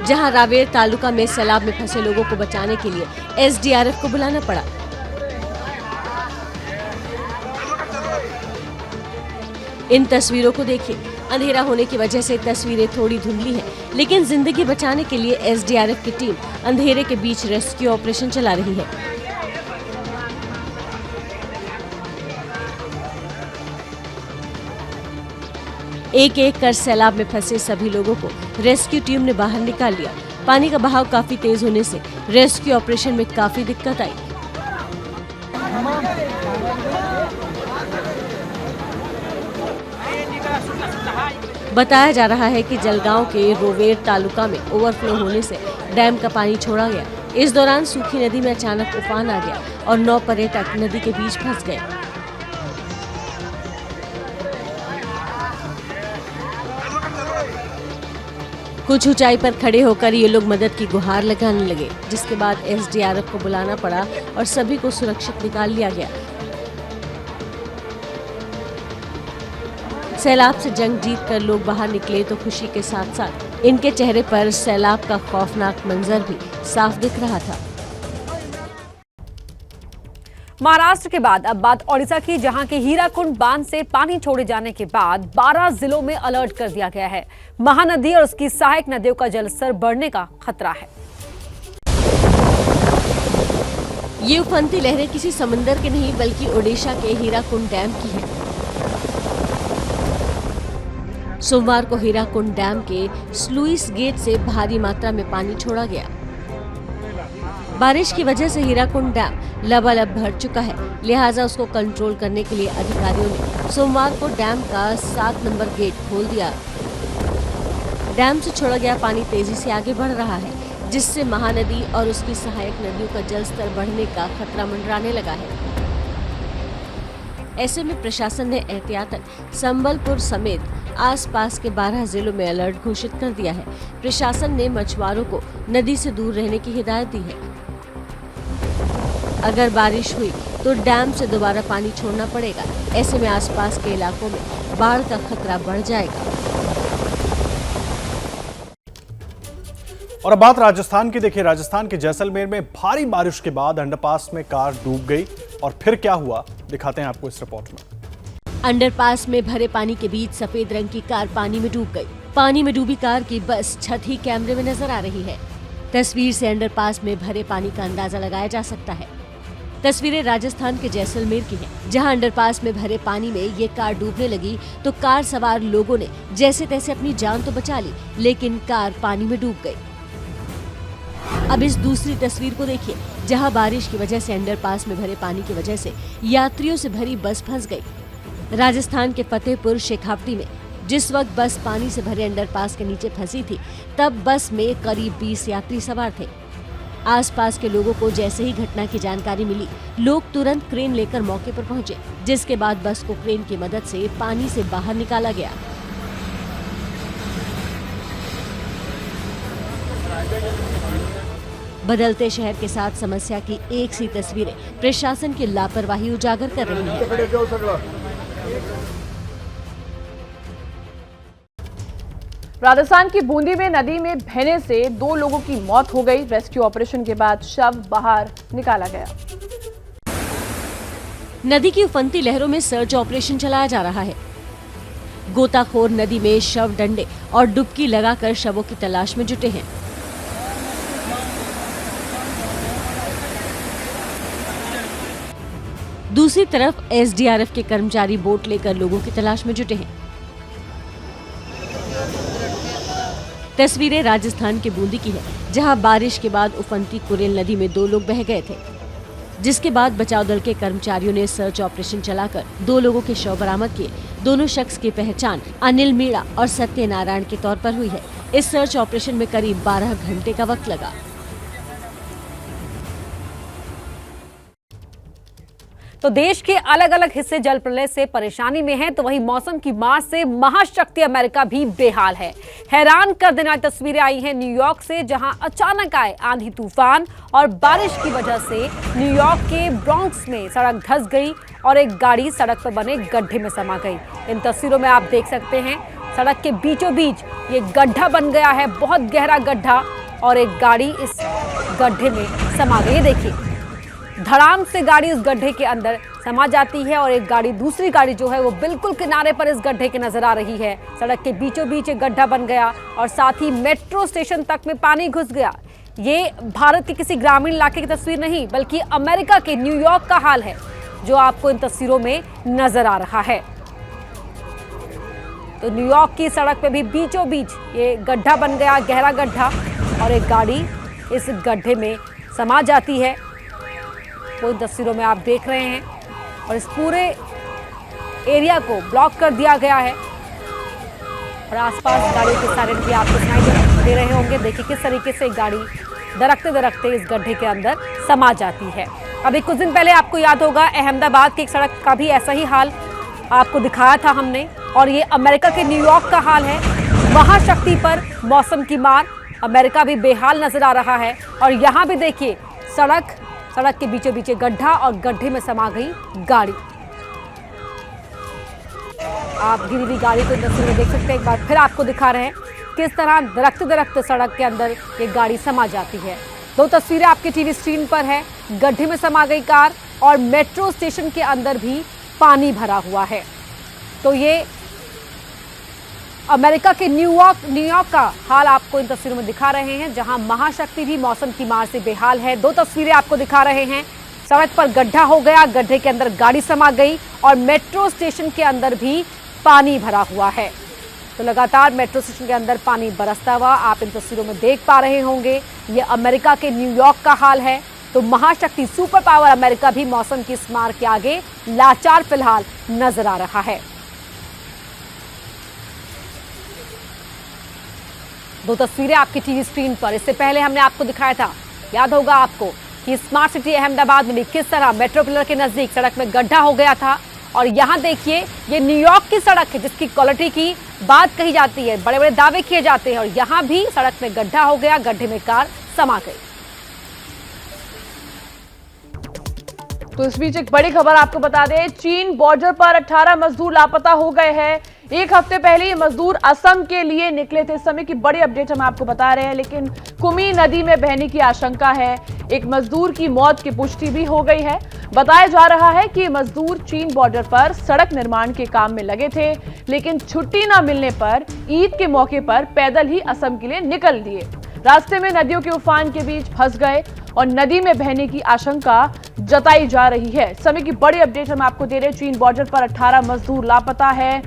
जहां रावेर तालुका में सैलाब में फंसे लोगों को बचाने के लिए एसडीआरएफ को बुलाना पड़ा। इन तस्वीरों को देखिए। अंधेरा होने की वजह से तस्वीरें थोड़ी धुंधली हैं, लेकिन जिंदगी बचाने के लिए एसडीआरएफ की टीम अंधेरे के बीच रेस्क्यू ऑपरेशन चला रही है। एक एक कर सैलाब में फंसे सभी लोगों को रेस्क्यू टीम ने बाहर निकाल लिया। पानी का बहाव काफी तेज होने से रेस्क्यू ऑपरेशन में काफी दिक्कत आई। बताया जा रहा है कि जलगांव के रोवेर तालुका में ओवरफ्लो होने से डैम का पानी छोड़ा गया। इस दौरान सूखी नदी में अचानक उफान आ गया और 9 पर्यटक नदी के बीच फंस गए। कुछ ऊंचाई पर खड़े होकर ये लोग मदद की गुहार लगाने लगे, जिसके बाद एसडीआरएफ को बुलाना पड़ा और सभी को सुरक्षित निकाल लिया गया। सैलाब से जंग जीतकर लोग बाहर निकले तो खुशी के साथ साथ इनके चेहरे पर सैलाब का खौफनाक मंजर भी साफ दिख रहा था। महाराष्ट्र के बाद अब बात ओडिशा की, जहां के हीराकुंड बांध से पानी छोड़े जाने के बाद 12 जिलों में अलर्ट कर दिया गया है। महानदी और उसकी सहायक नदियों का जलस्तर बढ़ने का खतरा है। ये उफनती लहरें किसी समंदर के नहीं बल्कि ओडिशा के हीराकुंड डैम की है। सोमवार को हीराकुंड डैम के स्लुइस गेट से भारी मात्रा में पानी छोड़ा गया। बारिश की वजह से हीराकुंड डैम लबालब भर चुका है, लिहाजा उसको कंट्रोल करने के लिए अधिकारियों ने सोमवार को डैम का 7 नंबर गेट खोल दिया। डैम से छोड़ा गया पानी तेजी से आगे बढ़ रहा है, जिससे महानदी और उसकी सहायक नदियों का जलस्तर बढ़ने का खतरा मंडराने लगा है। ऐसे में प्रशासन ने एहतियातन संबलपुर समेत आसपास के 12 जिलों में अलर्ट घोषित कर दिया है। प्रशासन ने मछुआरों को नदी से दूर रहने की हिदायत दी है। अगर बारिश हुई तो डैम से दोबारा पानी छोड़ना पड़ेगा। ऐसे में आसपास के इलाकों में बाढ़ का खतरा बढ़ जाएगा। और अब बात राजस्थान की। देखिए, राजस्थान के जैसलमेर में भारी बारिश के बाद अंडरपास में कार डूब गई और फिर क्या हुआ दिखाते हैं आपको इस रिपोर्ट में। अंडरपास में भरे पानी के बीच सफेद रंग की कार पानी में डूब गई। पानी में डूबी कार की बस छत ही कैमरे में नजर आ रही है। तस्वीर से अंडरपास में भरे पानी का अंदाजा लगाया जा सकता है। तस्वीरें राजस्थान के जैसलमेर की हैं, जहां अंडरपास में भरे पानी में ये कार डूबने लगी तो कार सवार लोगों ने जैसे तैसे अपनी जान तो बचा ली, लेकिन कार पानी में डूब गई। अब इस दूसरी तस्वीर को देखिए, जहां बारिश की वजह से अंडरपास में भरे पानी की वजह से यात्रियों से भरी बस फंस गई। राजस्थान के फतेहपुर शेखावटी में जिस वक्त बस पानी से भरे अंडरपास के नीचे फंसी थी, तब बस में करीब 20 यात्री सवार थे। आसपास के लोगों को जैसे ही घटना की जानकारी मिली, लोग तुरंत क्रेन लेकर मौके पर पहुंचे, जिसके बाद बस को क्रेन की मदद से पानी से बाहर निकाला गया। बदलते शहर के साथ समस्या की एक सी तस्वीरें प्रशासन की लापरवाही उजागर कर रही है। राजस्थान की बूंदी में नदी में बहने से 2 लोगों की मौत हो गई। रेस्क्यू ऑपरेशन के बाद शव बाहर निकाला गया। नदी की उफनती लहरों में सर्च ऑपरेशन चलाया जा रहा है। गोताखोर नदी में शव डंडे और डुबकी लगाकर शवों की तलाश में जुटे हैं। दूसरी तरफ एसडीआरएफ के कर्मचारी बोट लेकर लोगों की तलाश में जुटे हैं। तस्वीरें राजस्थान के बूंदी की है, जहां बारिश के बाद उफनती कुरेल नदी में 2 लोग बह गए थे, जिसके बाद बचाव दल के कर्मचारियों ने सर्च ऑपरेशन चलाकर 2 लोगों के शव बरामद किए। दोनों शख्स की पहचान अनिल मीणा और सत्यनारायण के तौर पर हुई है। इस सर्च ऑपरेशन में करीब 12 घंटे का वक्त लगा। तो देश के अलग अलग हिस्से जल प्रलय से परेशानी में हैं, तो वहीं मौसम की मार से महाशक्ति अमेरिका भी बेहाल है। हैरान कर देने वाली तस्वीरें आई हैं न्यूयॉर्क से, जहां अचानक आए आंधी तूफान और बारिश की वजह से न्यूयॉर्क के ब्रॉन्क्स में सड़क धंस गई और एक गाड़ी सड़क पर बने गड्ढे में समा गई। इन तस्वीरों में आप देख सकते हैं, सड़क के बीचों बीच ये गड्ढा बन गया है, बहुत गहरा गड्ढा, और एक गाड़ी इस गड्ढे में समा गई। देखिए, धड़ाम से गाड़ी उस गड्ढे के अंदर समा जाती है और एक गाड़ी, दूसरी गाड़ी जो है वो बिल्कुल किनारे पर इस गड्ढे के नजर आ रही है। सड़क के बीचों बीच एक गड्ढा बन गया और साथ ही मेट्रो स्टेशन तक में पानी घुस गया। ये भारत के किसी ग्रामीण इलाके की तस्वीर नहीं, बल्कि अमेरिका के न्यूयॉर्क का हाल है, जो आपको इन तस्वीरों में नजर आ रहा है। तो न्यूयॉर्क की सड़क पे भी बीचों बीच ये गड्ढा बन गया, गहरा गड्ढा, और एक गाड़ी इस गड्ढे में समा जाती है। वो तस्वीरों में आप देख रहे हैं, और इस पूरे एरिया को ब्लॉक कर दिया गया है और आसपास गाड़ियों के सायरन भी आपको सुनाई दे रहे होंगे। देखिए किस तरीके से गाड़ी दरकते दरकते इस गड्ढे के अंदर समा जाती है। अभी कुछ दिन पहले आपको याद होगा, अहमदाबाद की एक सड़क का भी ऐसा ही हाल आपको दिखाया था हमने, और ये अमेरिका के न्यूयॉर्क का हाल है। महाशक्ति पर मौसम की मार, अमेरिका भी बेहाल नजर आ रहा है। और यहाँ भी देखिए, सड़क के बीचों बीच गड्ढा और गड्ढे में समा गई गाड़ी। आप गिरी हुई गाड़ी को तस्वीर में देख सकते हैं। एक बार फिर आपको दिखा रहे हैं किस तरह दरकते सड़क के अंदर ये गाड़ी समा जाती है। 2 तस्वीरें आपकी टीवी स्क्रीन पर है, गड्ढे में समा गई कार और मेट्रो स्टेशन के अंदर भी पानी भरा हुआ है। तो ये अमेरिका के न्यूयॉर्क का हाल आपको इन तस्वीरों में दिखा रहे हैं, जहां महाशक्ति भी मौसम की मार से बेहाल है। 2 तस्वीरें आपको दिखा रहे हैं, सड़क पर गड्ढा हो गया, गड्ढे के अंदर गाड़ी समा गई और मेट्रो स्टेशन के अंदर भी पानी भरा हुआ है। तो लगातार मेट्रो स्टेशन के अंदर पानी बरसता हुआ आप इन तस्वीरों में देख पा रहे होंगे। ये अमेरिका के न्यूयॉर्क का हाल है। तो महाशक्ति सुपर पावर अमेरिका भी मौसम की इस मार के आगे लाचार फिलहाल नजर आ रहा है। 2 तस्वीरें आपकी टीवी स्क्रीन पर। इससे पहले हमने आपको दिखाया था, याद होगा आपको, कि स्मार्ट सिटी अहमदाबाद में भी किस तरह मेट्रो पिलर के नजदीक सड़क में गड्ढा हो गया था। और यहाँ देखिए, ये न्यूयॉर्क की सड़क है जिसकी क्वालिटी की बात कही जाती है, बड़े बड़े दावे किए जाते हैं, और यहाँ भी सड़क में गड्ढा हो गया, गड्ढे में कार समा गई। तो इस बीच एक बड़ी खबर आपको बता दें, चीन बॉर्डर पर 18 मजदूर लापता हो गए हैं। 1 हफ्ते पहले ये मजदूर असम के लिए निकले थे। इस समय की बड़ी अपडेट हम आपको बता रहे हैं, लेकिन कुमी नदी में बहने की आशंका है। एक मजदूर की मौत की पुष्टि भी हो गई है। बताया जा रहा है कि मजदूर चीन बॉर्डर पर सड़क निर्माण के काम में लगे थे, लेकिन छुट्टी न मिलने पर ईद के मौके पर पैदल ही असम के लिए निकल दिए। रास्ते में नदियों के उफान के बीच फंस गए और नदी में बहने की आशंका जताई जा रही है। समय की बड़ी अपडेट हम आपको दे रहे हैं। चीन बॉर्डर पर 18 मजदूर लापता है।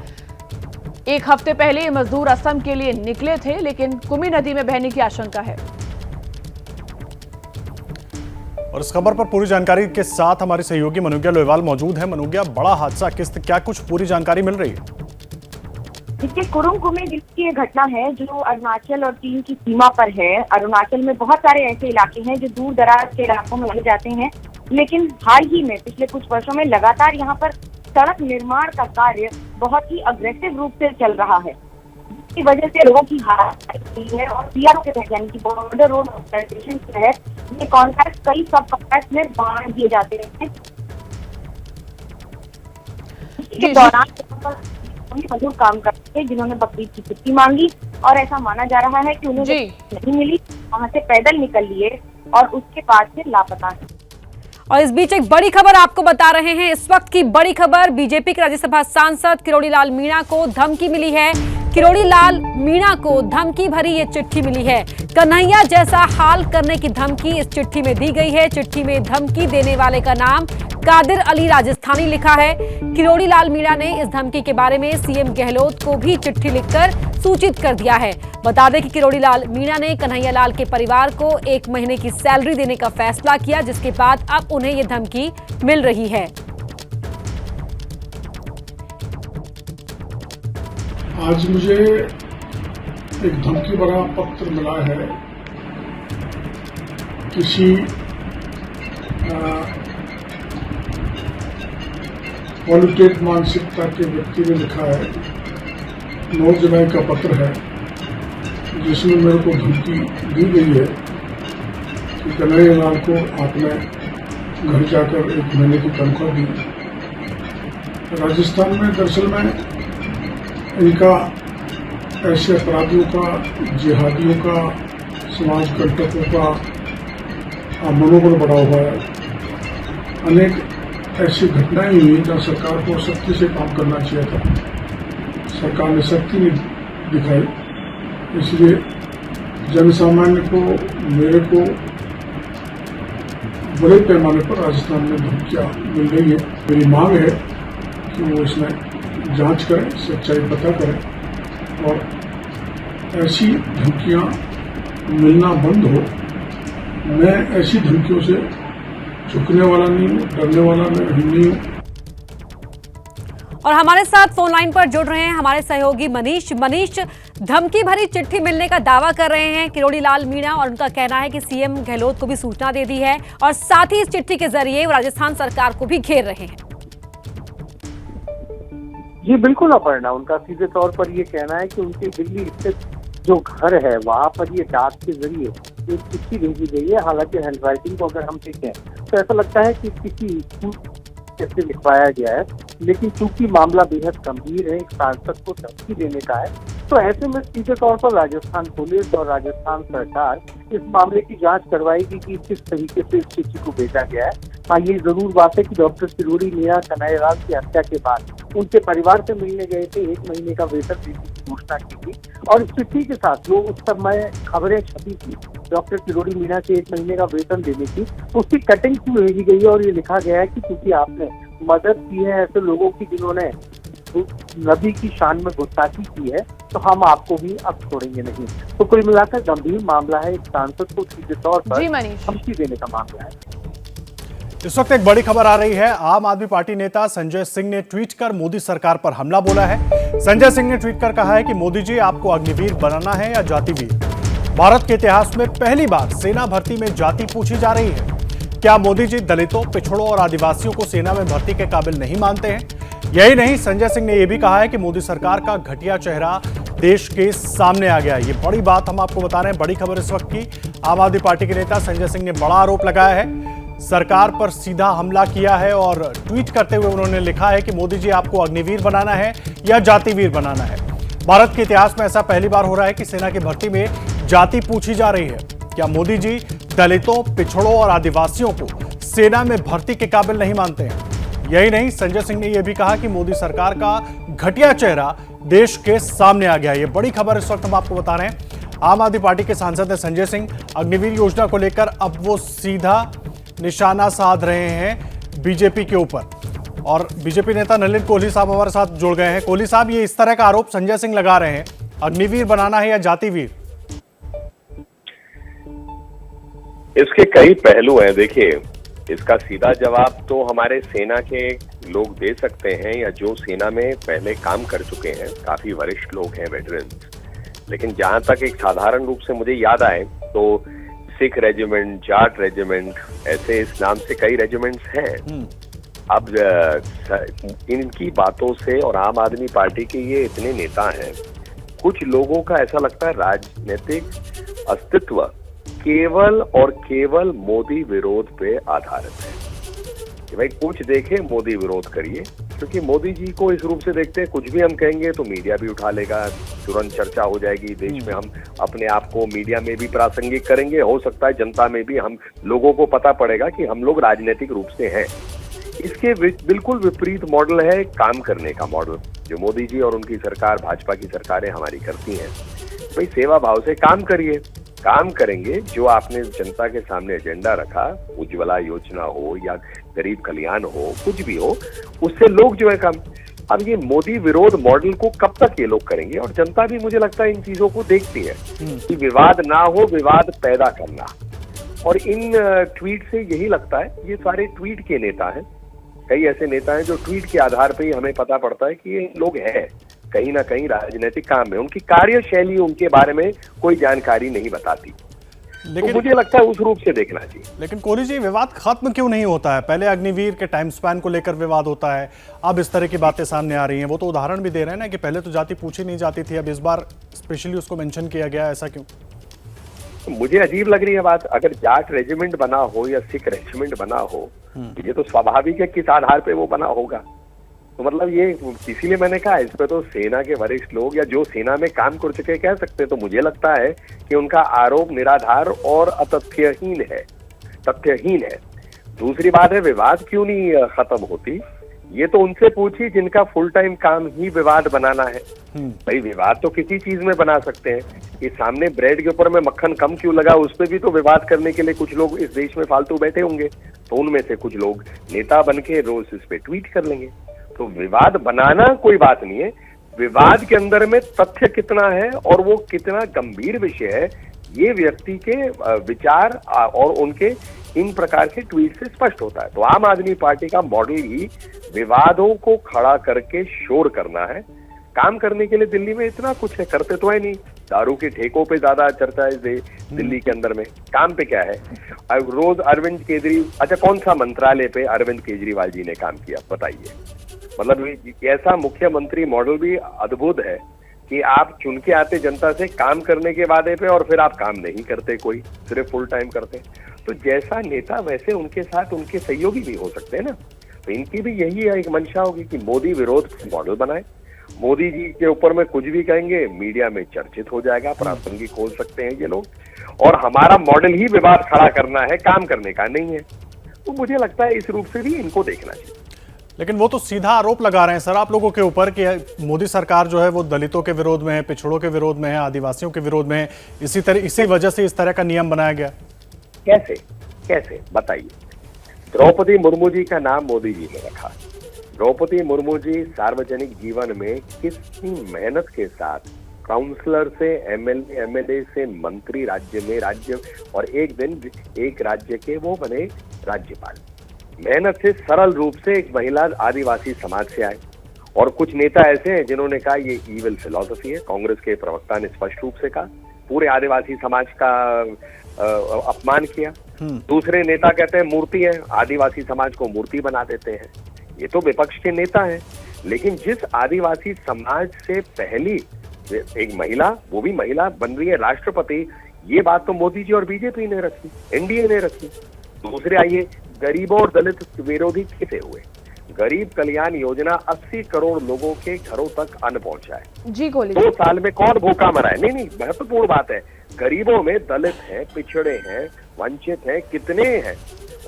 एक हफ्ते पहले ये मजदूर असम के लिए निकले थे, लेकिन कुमी नदी में बहने की आशंका है। और इस खबर पर पूरी जानकारी के साथ हमारे सहयोगी मनुग्या लोहेवाल मौजूद है। मनुग्या, बड़ा हादसा क्या कुछ पूरी जानकारी मिल रही है? देखिए, कुरुंग कुमे जिसकी ये घटना है जो अरुणाचल और चीन की सीमा पर है। अरुणाचल में बहुत सारे ऐसे इलाके हैं जो दूर दराज के इलाकों में लग जाते हैं, लेकिन हाल ही में पिछले कुछ वर्षों में लगातार यहाँ पर सड़क निर्माण का कार्य बहुत ही अग्रेसिव रूप से चल रहा है, जिसकी वजह से लोगों की हालत हुई है। और बीआरओ के तहत यानी कि बॉर्डर रोड ऑर्गेनाइजेशन के तहत ये कॉन्ट्रैक्ट कई सब कॉन्ट्रैक्ट में बांट दिए जाते हैं। इसके दौरान मजदूर काम करते थे जिन्होंने बकरीद की छुट्टी मांगी और ऐसा माना जा रहा है कि उन्हें नहीं मिली, वहाँ से पैदल निकल लिए और उसके बाद से लापता है। और इस बीच एक बड़ी खबर आपको बता रहे हैं। इस वक्त की बड़ी खबर, बीजेपी के राज्यसभा सांसद किरोड़ी लाल मीणा को धमकी मिली है। किरोड़ी लाल मीणा को धमकी भरी ये चिट्ठी मिली है। कन्हैया जैसा हाल करने की धमकी इस चिट्ठी में दी गई है। चिट्ठी में धमकी देने वाले का नाम कादिर अली राजस्थानी लिखा है। किरोड़ी लाल मीणा ने इस धमकी के बारे में सीएम गहलोत को भी चिट्ठी लिखकर सूचित कर दिया है। बता दें कि किरोड़ी लाल मीणा ने कन्हैया लाल के परिवार को 1 महीने की सैलरी देने का फैसला किया, जिसके बाद अब उन्हें ये धमकी मिल रही है। आज मुझे एक धमकी भरा पत्र मिला है। किसी पॉलिटिक मानसिकता के व्यक्ति ने लिखा है। 9 जुलाई का पत्र है, जिसमें मेरे को धमकी दी गई है कि कन्हैया लाल को आपने घर जाकर 1 महीने की तनख्वाह दी। राजस्थान में दरअसल में इनका ऐसे अपराधियों का, जिहादियों का, समाज कंटकों का मनोबल बढ़ा हुआ है। अनेक ऐसी घटनाएं हुई जहाँ सरकार को सख्ती से काम करना चाहिए था, सरकार ने सख्ती नहीं दिखाई। इसलिए जनसामान्य को, मेरे को बड़े पैमाने पर राजस्थान में धमकियां मिल रही है। मेरी मांग है कि वो इसमें जांच करें, सच्चाई पता करें और ऐसी धमकियां मिलना बंद हो। मैं ऐसी धमकियों से झुकने वाला नहीं हूँ, डरने वाला नहीं हूँ। और हमारे साथ फोन लाइन पर जुड़ रहे हैं हमारे सहयोगी मनीष। मनीष, धमकी भरी चिट्ठी मिलने का दावा कर रहे हैं किरोड़ी लाल मीणा और उनका कहना है कि सीएम गहलोत को भी सूचना दे दी है और साथ ही इस चिट्ठी के जरिए वो राजस्थान सरकार को भी घेर रहे हैं। जी बिल्कुल अपर्णा, उनका सीधे तौर पर ये कहना है कि उनके दिल्ली स्थित जो घर है वहाँ पर ये डाक के जरिए एक चिट्ठी भेजी गई है। हालांकि हैंडराइटिंग को अगर हम देखें तो ऐसा लगता है कि किसी कैसे लिखवाया गया है, लेकिन चूंकि मामला बेहद गंभीर है, एक सांसद को धमकी देने का है, तो ऐसे में सीधे तौर पर राजस्थान पुलिस और राजस्थान सरकार इस मामले की जांच करवाएगी कि किस तरीके से इस चिट्ठी को भेजा गया है। हाँ, ये जरूर बात है कि डॉक्टर किरोड़ी मीणा कन्हैया लाल की हत्या के बाद उनके परिवार से मिलने गए थे, 1 महीने का वेतन देने की घोषणा की थी और इस चिट्ठी के साथ जो उस समय खबरें छपी थी डॉक्टर किरोड़ी मीणा के 1 महीने का वेतन देने की, उसकी कटिंग क्यों भेजी गई है और ये लिखा गया है कि क्योंकि आपने मदद की है ऐसे लोगों की जिन्होंने नदी की शान में गुस्ताखी की है, तो हम आपको भी अब छोड़ेंगे नहीं। तो कुल मिलाकर गंभीर मामला है, एक सांसद को सीधे तौर पर धमकी देने का मामला है। इस वक्त एक बड़ी खबर आ रही है। आम आदमी पार्टी नेता संजय सिंह ने ट्वीट कर मोदी सरकार पर हमला बोला है। संजय सिंह ने ट्वीट कर कहा है कि मोदी जी, आपको अग्निवीर बनाना है या जातिवीर। भारत के इतिहास में पहली बार सेना भर्ती में जाति पूछी जा रही है। क्या मोदी जी दलितों, पिछड़ों और आदिवासियों को सेना में भर्ती के काबिल नहीं मानते हैं? यही नहीं, संजय सिंह ने यह भी कहा है कि मोदी सरकार का घटिया चेहरा देश के सामने आ गया है। ये बड़ी बात हम आपको बता रहे हैं, बड़ी खबर इस वक्त की। आम आदमी पार्टी के नेता संजय सिंह ने बड़ा आरोप लगाया है, सरकार पर सीधा हमला किया है और ट्वीट करते हुए उन्होंने लिखा है कि मोदी जी, आपको अग्निवीर बनाना है या जातिवीर बनाना है। भारत के इतिहास में ऐसा पहली बार हो रहा है कि सेना की भर्ती में जाति पूछी जा रही है। क्या मोदी जी दलितों, पिछड़ों और आदिवासियों को सेना में भर्ती के काबिल नहीं मानते हैं? यही नहीं, संजय सिंह ने यह भी कहा कि मोदी सरकार का घटिया चेहरा देश के सामने आ गया। ये बड़ी खबर इस वक्त हम आपको बता रहे हैं। आम आदमी पार्टी के सांसद हैं संजय सिंह। अग्निवीर योजना को लेकर अब वो सीधा निशाना साध रहे हैं बीजेपी के ऊपर। और बीजेपी नेता नलिन कोहली साहब हमारे साथ जुड़ गए हैं। कोहली साहब, ये इस तरह का आरोप संजय सिंह लगा रहे हैं, अग्निवीर बनाना है या जातिवीर? इसके कई पहलू हैं। देखिए, इसका सीधा जवाब तो हमारे सेना के लोग दे सकते हैं, या जो सेना में पहले काम कर चुके हैं, काफी वरिष्ठ लोग हैं, वेटरन्स। लेकिन जहां तक एक साधारण रूप से मुझे याद आए तो सिख रेजिमेंट, जाट रेजिमेंट, ऐसे इस नाम से कई रेजिमेंट्स हैं। अब इनकी बातों से, और आम आदमी पार्टी के ये इतने नेता हैं, कुछ लोगों का ऐसा लगता है राजनीतिक अस्तित्व केवल और केवल मोदी विरोध पे आधारित है कि भाई कुछ देखे मोदी विरोध करिए, क्योंकि मोदी जी को इस रूप से देखते हैं कुछ भी हम कहेंगे तो मीडिया भी उठा लेगा, तुरंत चर्चा हो जाएगी देश में, हम अपने आप को मीडिया में भी प्रासंगिक करेंगे, हो सकता है जनता में भी, हम लोगों को पता पड़ेगा कि हम लोग राजनीतिक रूप से हैं। इसके बिल्कुल विपरीत मॉडल है काम करने का मॉडल, जो मोदी जी और उनकी सरकार, भाजपा की सरकारें हमारी करती हैं। भाई सेवा भाव से काम करिए, काम करेंगे जो आपने जनता के सामने एजेंडा रखा, उज्ज्वला योजना हो या गरीब कल्याण हो, कुछ भी हो, उससे लोग जो है काम। अब ये मोदी विरोध मॉडल को कब तक ये लोग करेंगे? और जनता भी मुझे लगता है इन चीजों को देखती है कि विवाद ना हो, विवाद पैदा करना। और इन ट्वीट से यही लगता है, ये सारे ट्वीट के नेता हैं, कई ऐसे नेता हैं जो ट्वीट के आधार पर ही हमें पता पड़ता है कि ये लोग हैं कहीं ना कहीं राजनीतिक काम में, उनकी कार्यशैली, उनके बारे में कोई जानकारी नहीं बताती। लेकिन तो मुझे लगता है उस रूप से देखना चाहिए। लेकिन कोहली जी, विवाद खत्म क्यों नहीं होता है? पहले अग्निवीर के टाइम स्पैन को लेकर विवाद होता है, अब इस तरह की बातें सामने आ रही हैं। वो तो उदाहरण भी दे रहे हैं ना कि पहले तो जाति पूछी नहीं जाती थी, अब इस बार स्पेशली उसको मेंशन किया गया, ऐसा क्यों? मुझे अजीब लग रही है बात। अगर जाट रेजिमेंट बना हो या सिख रेजिमेंट बना हो, ये तो स्वाभाविक है किस आधार पे वो बना होगा। तो मतलब ये, इसीलिए मैंने कहा इस पे तो सेना के वरिष्ठ लोग या जो सेना में काम कर चुके कह सकते हैं। तो मुझे लगता है कि उनका आरोप निराधार और अतथ्यहीन है, तथ्यहीन है। दूसरी बात है, विवाद क्यों नहीं खत्म होती, ये तो उनसे पूछिए जिनका फुल टाइम काम ही विवाद बनाना है। भाई विवाद तो किसी चीज में बना सकते हैं, कि सामने ब्रेड के ऊपर में मक्खन कम क्यों लगा, उस पर भी तो विवाद करने के लिए कुछ लोग इस देश में फालतू बैठे होंगे, तो उनमें से कुछ लोग नेता बन के रोज इस पे ट्वीट कर लेंगे। तो विवाद बनाना कोई बात नहीं है, विवाद के अंदर में तथ्य कितना है और वो कितना गंभीर विषय है, ये व्यक्ति के विचार और उनके इन प्रकार के ट्वीट से स्पष्ट होता है। तो आम आदमी पार्टी का मॉडल ही विवादों को खड़ा करके शोर करना है। काम करने के लिए दिल्ली में इतना कुछ है, करते तो है नहीं। दारू के ठेकों पे ज्यादा चर्चा है दिल्ली के अंदर में, काम पे क्या है? रोज अरविंद केजरीवाल, अच्छा कौन सा मंत्रालय पे अरविंद केजरीवाल जी ने काम किया बताइए? मतलब ऐसा मुख्यमंत्री मॉडल भी अद्भुत है कि आप चुन के आते जनता से काम करने के वादे पे, और फिर आप काम नहीं करते, कोई सिर्फ फुल टाइम करते। तो जैसा नेता वैसे उनके साथ उनके सहयोगी भी हो सकते हैं ना। तो इनकी भी यही एक मंशा होगी कि मोदी विरोध मॉडल बनाए, मोदी जी के ऊपर में कुछ भी कहेंगे मीडिया में चर्चित हो जाएगा, प्रासंगिक हो सकते हैं ये लोग, और हमारा मॉडल ही विवाद खड़ा करना है, काम करने का नहीं है। तो मुझे लगता है इस रूप से भी इनको देखना चाहिए। लेकिन वो तो सीधा आरोप लगा रहे हैं सर आप लोगों के ऊपर कि मोदी सरकार जो है वो दलितों के विरोध में है, पिछड़ों के विरोध में है, आदिवासियों के विरोध में है, इसी वजह से इस तरह का नियम बनाया गया। कैसे कैसे बताइए? द्रौपदी मुर्मू जी का नाम मोदी जी ने रखा। द्रौपदी मुर्मू जी सार्वजनिक जीवन में कितनी मेहनत के साथ काउंसलर से एमएलए से मंत्री, राज्य और एक दिन एक राज्य के वो बने राज्यपाल। मेहनत से सरल रूप से एक महिला आदिवासी समाज से आए। और कुछ नेता ऐसे हैं जिन्होंने कहा ये ईविल फिलॉसफी है। कांग्रेस के प्रवक्ता ने स्पष्ट रूप से कहा, पूरे आदिवासी समाज का अपमान किया। दूसरे नेता कहते हैं मूर्ति है, आदिवासी समाज को मूर्ति बना देते हैं। ये तो विपक्ष के नेता हैं। लेकिन जिस आदिवासी समाज से पहली एक महिला, वो भी महिला बन रही है राष्ट्रपति, ये बात तो मोदी जी और बीजेपी ने रखी, एनडीए ने रखी। दूसरे आइए, गरीबों और दलित विरोधी कैसे हुए? गरीब कल्याण योजना 80 करोड़ लोगों के घरों तक अन्न पहुंचाए जी। कोहली 2 साल में कौन भूखा मरा है? नहीं, महत्वपूर्ण बात है। गरीबों में दलित हैं, पिछड़े हैं, वंचित हैं, कितने हैं।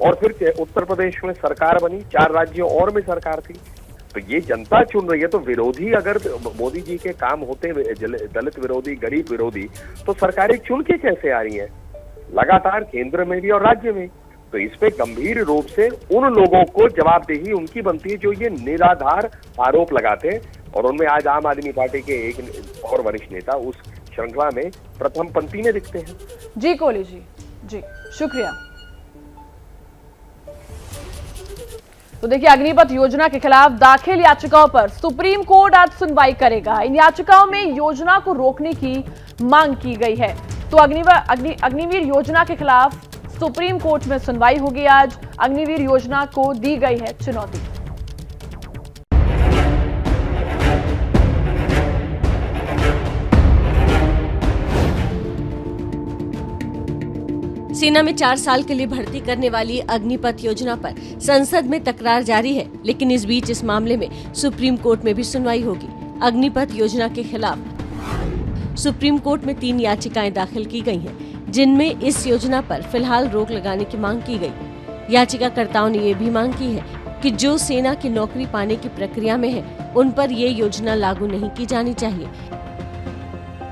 और फिर उत्तर प्रदेश में सरकार बनी, 4 राज्यों और में सरकार थी। तो ये जनता चुन रही है। तो विरोधी अगर मोदी जी के काम होते दलित विरोधी, गरीब विरोधी, तो सरकारें चुन के कैसे आ रही है लगातार, केंद्र में भी और राज्य में? तो इस पे गंभीर रूप से उन लोगों को जवाबदेही उनकी बनती है जो ये निराधार आरोप लगाते हैं, और उनमें आज आम आदमी पार्टी के एक और वरिष्ठ नेता उस श्रृंखला में प्रथम पंक्ति में दिखते हैं। जी कोहली जी शुक्रिया। तो देखिए, अग्निपथ योजना के खिलाफ दाखिल याचिकाओं पर सुप्रीम कोर्ट आज सुनवाई करेगा। इन याचिकाओं में योजना को रोकने की मांग की गई है। तो अग्निवीर योजना के खिलाफ सुप्रीम कोर्ट में सुनवाई होगी आज। अग्निवीर योजना को दी गई है चुनौती। सेना में 4 साल के लिए भर्ती करने वाली अग्निपथ योजना पर संसद में तकरार जारी है, लेकिन इस बीच इस मामले में सुप्रीम कोर्ट में भी सुनवाई होगी। अग्निपथ योजना के खिलाफ सुप्रीम कोर्ट में 3 याचिकाएं दाखिल की गई हैं, जिनमें इस योजना पर फिलहाल रोक लगाने की मांग की गई। याचिकाकर्ताओं ने ये भी मांग की है कि जो सेना की नौकरी पाने की प्रक्रिया में है, उन पर ये योजना लागू नहीं की जानी चाहिए।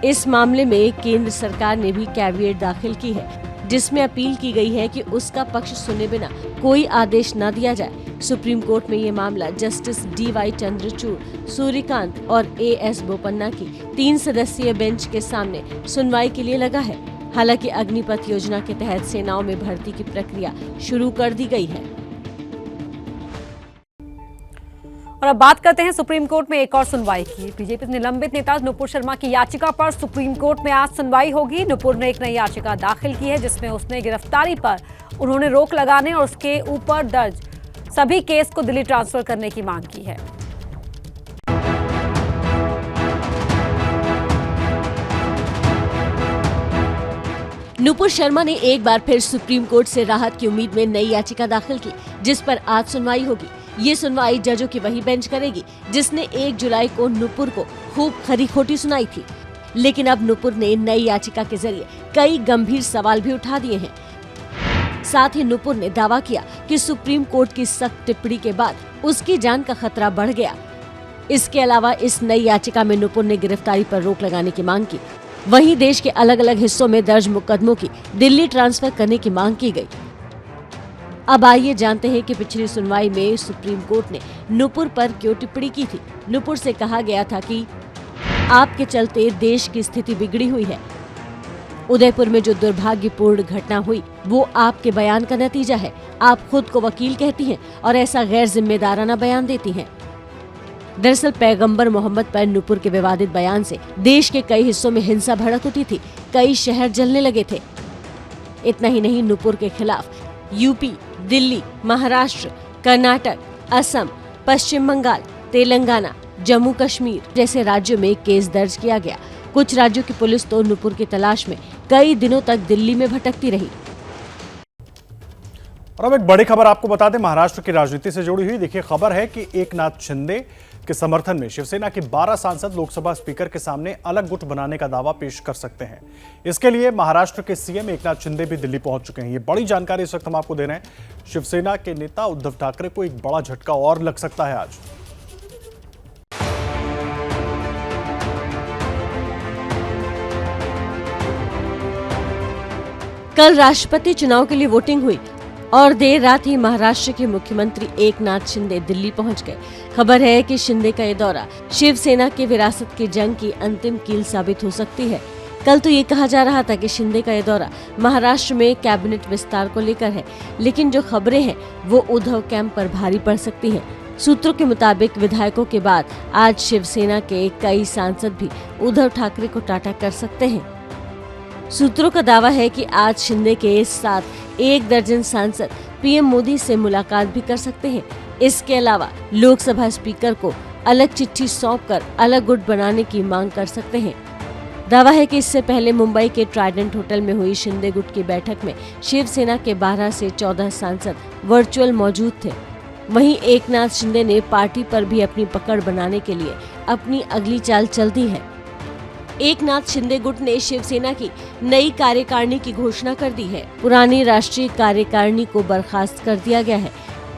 इस मामले में केंद्र सरकार ने भी कैविएट दाखिल की है, जिसमें अपील की गई है कि उसका पक्ष सुने बिना कोई आदेश न दिया जाए। सुप्रीम कोर्ट में ये मामला जस्टिस DY चंद्रचूड़, सूर्यकांत और AS बोपन्ना की 3 सदस्यीय बेंच के सामने सुनवाई के लिए लगा है। हालांकि अग्निपथ योजना के तहत सेनाओं में भर्ती की प्रक्रिया शुरू कर दी गई है। और अब बात करते हैं सुप्रीम कोर्ट में एक और सुनवाई की। बीजेपी निलंबित नेता नुपुर शर्मा की याचिका पर सुप्रीम कोर्ट में आज सुनवाई होगी। नुपुर ने एक नई याचिका दाखिल की है, जिसमें उसने गिरफ्तारी पर उन्होंने रोक लगाने और उसके ऊपर दर्ज सभी केस को दिल्ली ट्रांसफर करने की मांग की है। नुपुर शर्मा ने एक बार फिर सुप्रीम कोर्ट से राहत की उम्मीद में नई याचिका दाखिल की, जिस पर आज सुनवाई होगी। ये सुनवाई जजों की वही बेंच करेगी जिसने 1 जुलाई को नुपुर को खूब खरी खोटी सुनाई थी। लेकिन अब नुपुर ने नई याचिका के जरिए कई गंभीर सवाल भी उठा दिए हैं। साथ ही नुपुर ने दावा किया कि सुप्रीम कोर्ट की सख्त टिप्पणी के बाद उसकी जान का खतरा बढ़ गया। इसके अलावा इस नई याचिका में नुपुर ने गिरफ्तारी पर रोक लगाने की मांग की। वहीं देश के अलग अलग हिस्सों में दर्ज मुकदमों की दिल्ली ट्रांसफर करने की मांग की गई। अब आइए जानते हैं कि पिछली सुनवाई में सुप्रीम कोर्ट ने नुपुर पर क्यों टिप्पणी की थी। नुपुर से कहा गया था कि आपके चलते देश की स्थिति बिगड़ी हुई है। उदयपुर में जो दुर्भाग्यपूर्ण घटना हुई वो आपके बयान का नतीजा है। आप खुद को वकील कहती हैं और ऐसा गैर जिम्मेदाराना बयान देती हैं। दरअसल पैगंबर मोहम्मद पर नुपुर के विवादित बयान से देश के कई हिस्सों में हिंसा भड़क उठी थी। कई शहर जलने लगे थे। इतना ही नहीं, नुपुर के खिलाफ यूपी, दिल्ली, महाराष्ट्र, कर्नाटक, असम, पश्चिम बंगाल, तेलंगाना, जम्मू कश्मीर जैसे राज्यों में केस दर्ज किया गया। कुछ राज्यों की पुलिस तो नुपुर की तलाश में कई दिनों तक दिल्ली में भटकती रही। और अब एक बड़ी खबर आपको बता दें, महाराष्ट्र की राजनीति से जुड़ी हुई। देखिए, खबर है कि एकनाथ शिंदे के समर्थन में शिवसेना के 12 सांसद लोकसभा स्पीकर के सामने अलग गुट बनाने का दावा पेश कर सकते हैं। इसके लिए महाराष्ट्र के सीएम एकनाथ शिंदे भी दिल्ली पहुंच चुके हैं। ये बड़ी जानकारी इस वक्त हम आपको दे रहे हैं। शिवसेना के नेता उद्धव ठाकरे को एक बड़ा झटका और लग सकता है आज। कल राष्ट्रपति चुनाव के लिए वोटिंग हुई और देर रात ही महाराष्ट्र के मुख्यमंत्री एकनाथ शिंदे दिल्ली पहुंच गए। खबर है कि शिंदे का ये दौरा शिवसेना के विरासत की जंग की अंतिम कील साबित हो सकती है। कल तो ये कहा जा रहा था कि शिंदे का ये दौरा महाराष्ट्र में कैबिनेट विस्तार को लेकर है, लेकिन जो खबरें हैं वो उद्धव कैंप पर भारी पड़ सकती हैं। सूत्रों के मुताबिक विधायकों के बाद आज शिवसेना के कई सांसद भी उद्धव ठाकरे को टाटा कर सकते हैं। सूत्रों का दावा है कि आज शिंदे के साथ 1 दर्जन सांसद पीएम मोदी से मुलाकात भी कर सकते हैं। इसके अलावा लोकसभा स्पीकर को अलग चिट्ठी सौंपकर अलग गुट बनाने की मांग कर सकते हैं। दावा है कि इससे पहले मुंबई के ट्राइडेंट होटल में हुई शिंदे गुट की बैठक में शिवसेना के 12 से 14 सांसद वर्चुअल मौजूद थे। वहीं एकनाथ शिंदे ने पार्टी पर भी अपनी पकड़ बनाने के लिए अपनी अगली चाल चल दी है। एकनाथ शिंदे गुट ने शिवसेना की नई कार्यकारिणी की घोषणा कर दी है। पुरानी राष्ट्रीय कार्यकारिणी को बर्खास्त कर दिया गया है।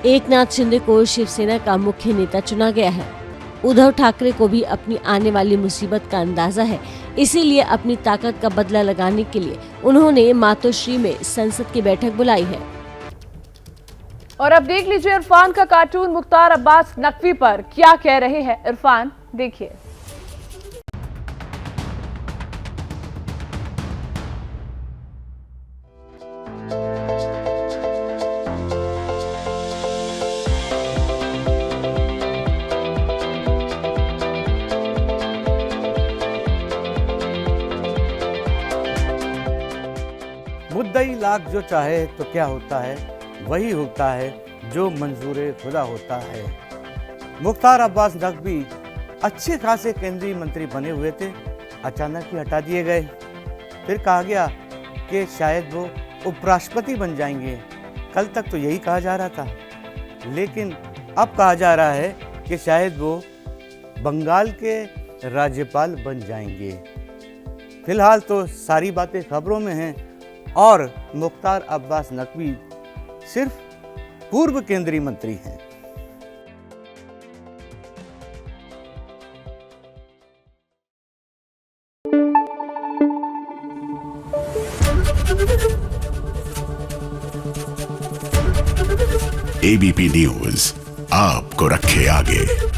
एकनाथ शिंदे को शिवसेना का मुख्य नेता चुना गया है। उद्धव ठाकरे को भी अपनी आने वाली मुसीबत का अंदाजा है, इसीलिए अपनी ताकत का बदला लगाने के लिए उन्होंने मातोश्री में संसद की बैठक बुलाई है। और अब देख लीजिए इरफान का कार्टून मुख्तार अब्बास नकवी पर क्या कह रहे हैं इरफान, देखिए। मुद्दई लाख जो चाहे तो क्या होता है, वही होता है जो मंजूर खुदा होता है। मुख्तार अब्बास नकवी अच्छे खासे केंद्रीय मंत्री बने हुए थे, अचानक ही हटा दिए गए। फिर कहा गया कि शायद वो उपराष्ट्रपति बन जाएंगे। कल तक तो यही कहा जा रहा था, लेकिन अब कहा जा रहा है कि शायद वो बंगाल के राज्यपाल बन जाएंगे। फिलहाल तो सारी बातें खबरों में हैं और मुख्तार अब्बास नकवी सिर्फ पूर्व केंद्रीय मंत्री हैं। एबीपी न्यूज आपको रखे आगे।